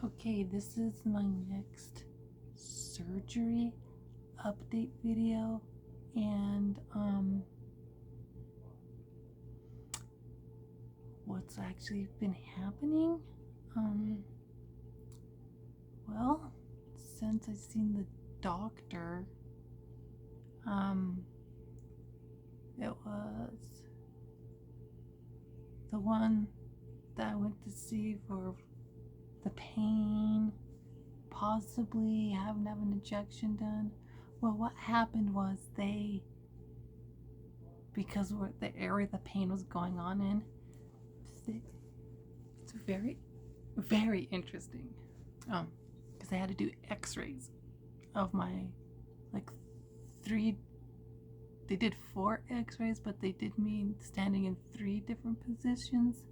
Okay, this is my next surgery update video, and what's actually been happening. Well, since I've seen the doctor, it was the one that I went to see for the pain, possibly having to have an injection done. Well, what happened was because the area the pain was going on in, it's very, very interesting. Because they had to do x-rays of my, like, they did 4 x-rays, but they did me standing in 3 different positions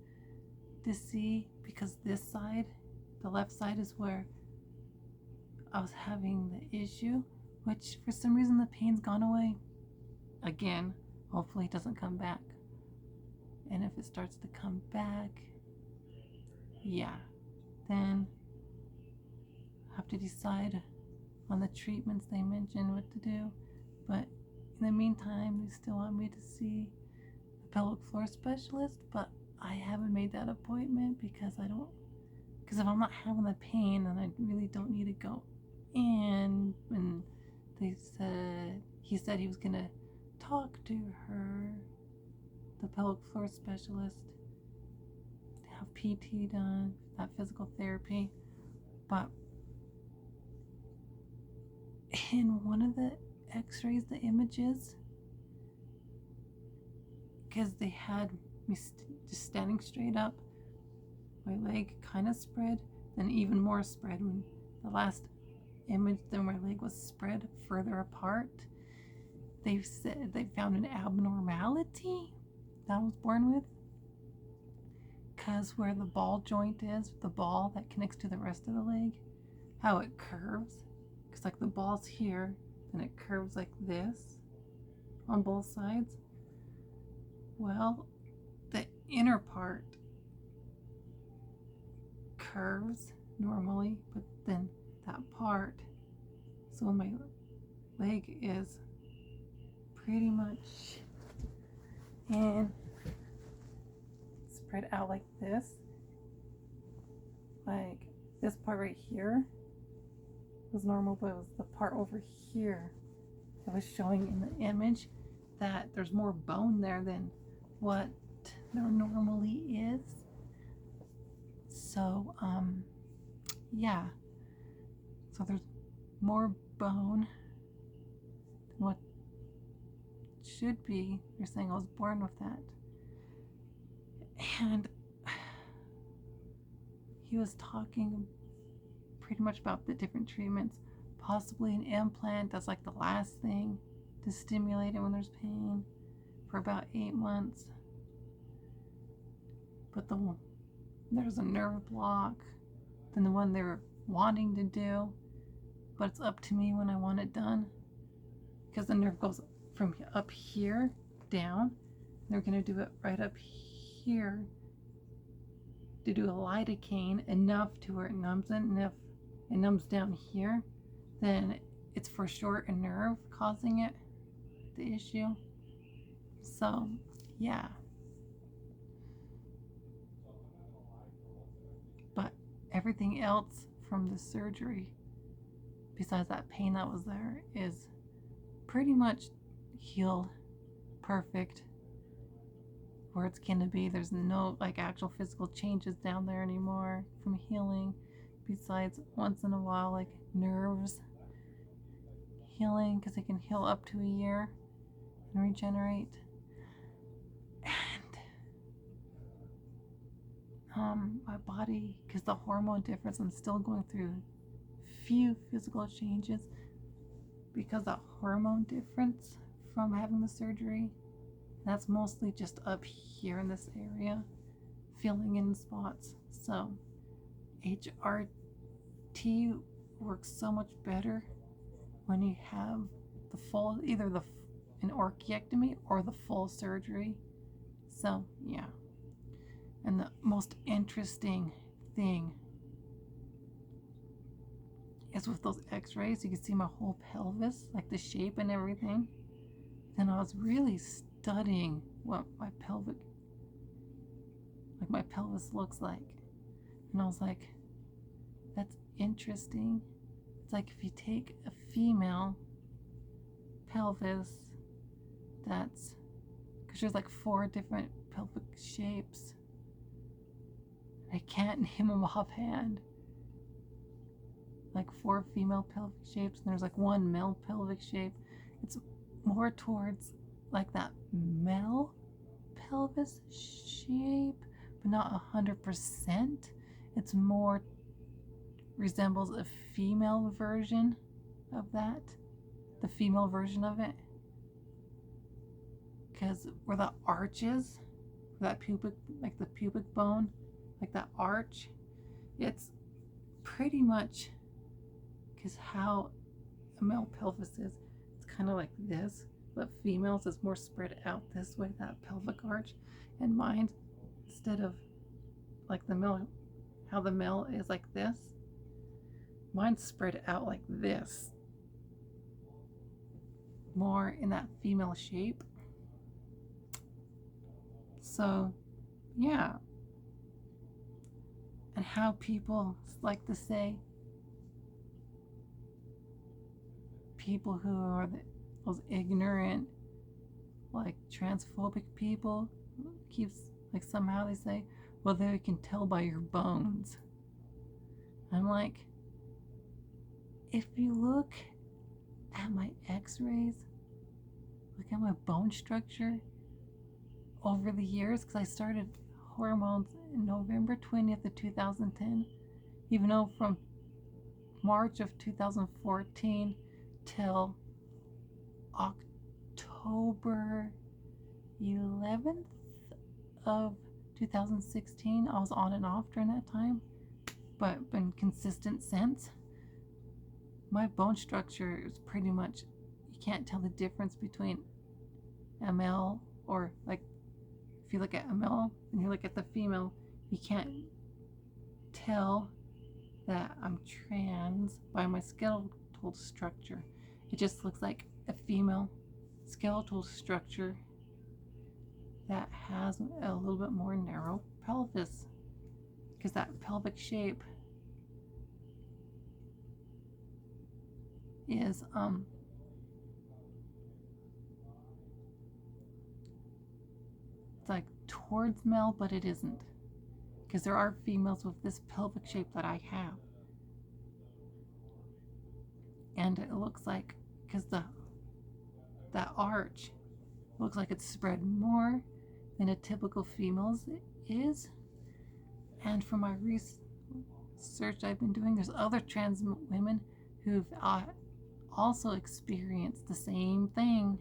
to see, because this side, the left side, is where I was having the issue, which for some reason the pain's gone away. Again, hopefully it doesn't come back. And if it starts to come back, yeah, then I have to decide on the treatments they mentioned what to do. But in the meantime, they still want me to see a pelvic floor specialist, but I haven't made that appointment because if I'm not having the pain, then I really don't need to go in. And he said he was gonna talk to her, the pelvic floor specialist, to have PT done, that physical therapy. But in one of the x-rays, the images, because they had me just standing straight up, my leg kind of spread, then even more spread. When the last image, then my leg was spread further apart. They said they found an abnormality that I was born with, because where the ball joint is, the ball that connects to the rest of the leg, how it curves, because like the ball's here, and it curves like this on both sides. Well, the inner part curves normally, but then that part, so my leg is pretty much in, spread out like this. Like this part right here was normal, but it was the part over here that was showing in the image that there's more bone there than what there normally is. So yeah, so there's more bone than what should be. You're saying I was born with that. And he was talking pretty much about the different treatments, possibly an implant. That's like the last thing to stimulate it when there's pain for about 8 months. But there's a nerve block than the one they were wanting to do, but it's up to me when I want it done, because the nerve goes from up here down. They're going to do it right up here to do a lidocaine enough to where it numbs it, and if it numbs down here, then it's for sure a nerve causing it, the issue. So yeah, but everything else from the surgery, besides that pain that was there, is pretty much healed, perfect, where it's gonna be. There's no like actual physical changes down there anymore from healing, besides once in a while like nerves healing, because it can heal up to a year and regenerate. And my body, because the hormone difference, I'm still going through few physical changes because that hormone difference from having the surgery. That's mostly just up here in this area, filling in spots. So HRT works so much better when you have the full, either an orchiectomy or the full surgery. So yeah. And the most interesting thing because with those x-rays you can see my whole pelvis, like the shape and everything. And I was really studying what my pelvis looks like. And I was like, that's interesting. It's like if you take a female pelvis, that's because there's like 4 different pelvic shapes. I can't name them offhand. Like 4 female pelvic shapes, and there's like 1 male pelvic shape. It's more towards like that male pelvis shape, but not 100%. It's more resembles a female version of that, the female version of it, because where the arch is, that pubic, like the pubic bone, like that arch, it's pretty much because how a male pelvis is, it's kind of like this, but females is more spread out this way, that pelvic arch, and mine, instead of like the male, how the male is like this, mine's spread out like this, more in that female shape. So yeah, and how people like to say, people who are those ignorant, like transphobic people, keeps like somehow they say, well, they can tell by your bones. I'm like, if you look at my x-rays, look at my bone structure over the years, because I started hormones in November 20th of 2010, even though from March of 2014 till October 11th of 2016, I was on and off during that time, but been consistent since. My bone structure is pretty much, you can't tell the difference between ML, or like if you look at ML and you look at the female, you can't tell that I'm trans by my skeletal structure. It just looks like a female skeletal structure that has a little bit more narrow pelvis, because that pelvic shape is it's like towards male, but it isn't, because there are females with this pelvic shape that I have, and it looks like, because that arch looks like it's spread more than a typical female's is. And from my research I've been doing, there's other trans women who've also experienced the same thing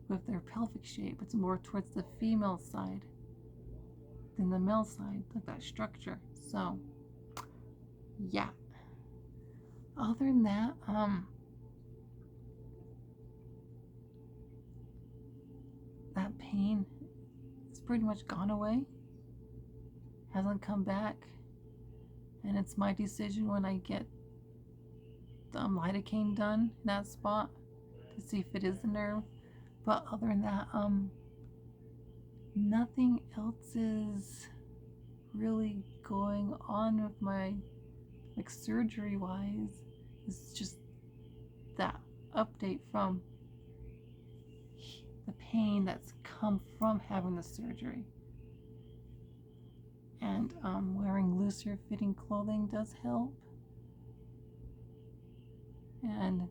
with their pelvic shape. It's more towards the female side than the male side, like that structure. So yeah, other than that, that pain is pretty much gone away, hasn't come back, and it's my decision when I get the lidocaine done in that spot to see if it is the nerve. But other than that, nothing else is really going on with my, like, surgery wise. It's just that update from the pain that's come from having the surgery. And wearing looser fitting clothing does help, and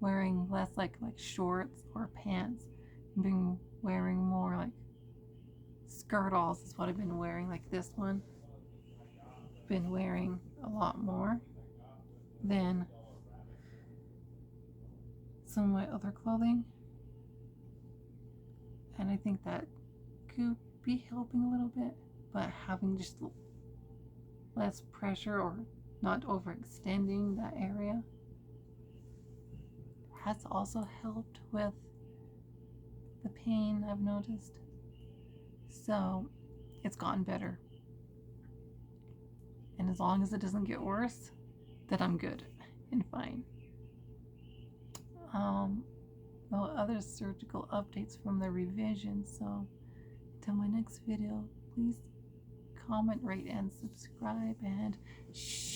wearing less like shorts or pants, and wearing more like skirtalls is what I've been wearing. Like this one, been wearing a lot more than some of my other clothing, and I think that could be helping a little bit. But having just less pressure or not overextending that area has also helped with the pain, I've noticed. So it's gotten better, and as long as it doesn't get worse, that I'm good and fine. No other surgical updates from the revision. So until my next video, please comment, rate, and subscribe, and shh.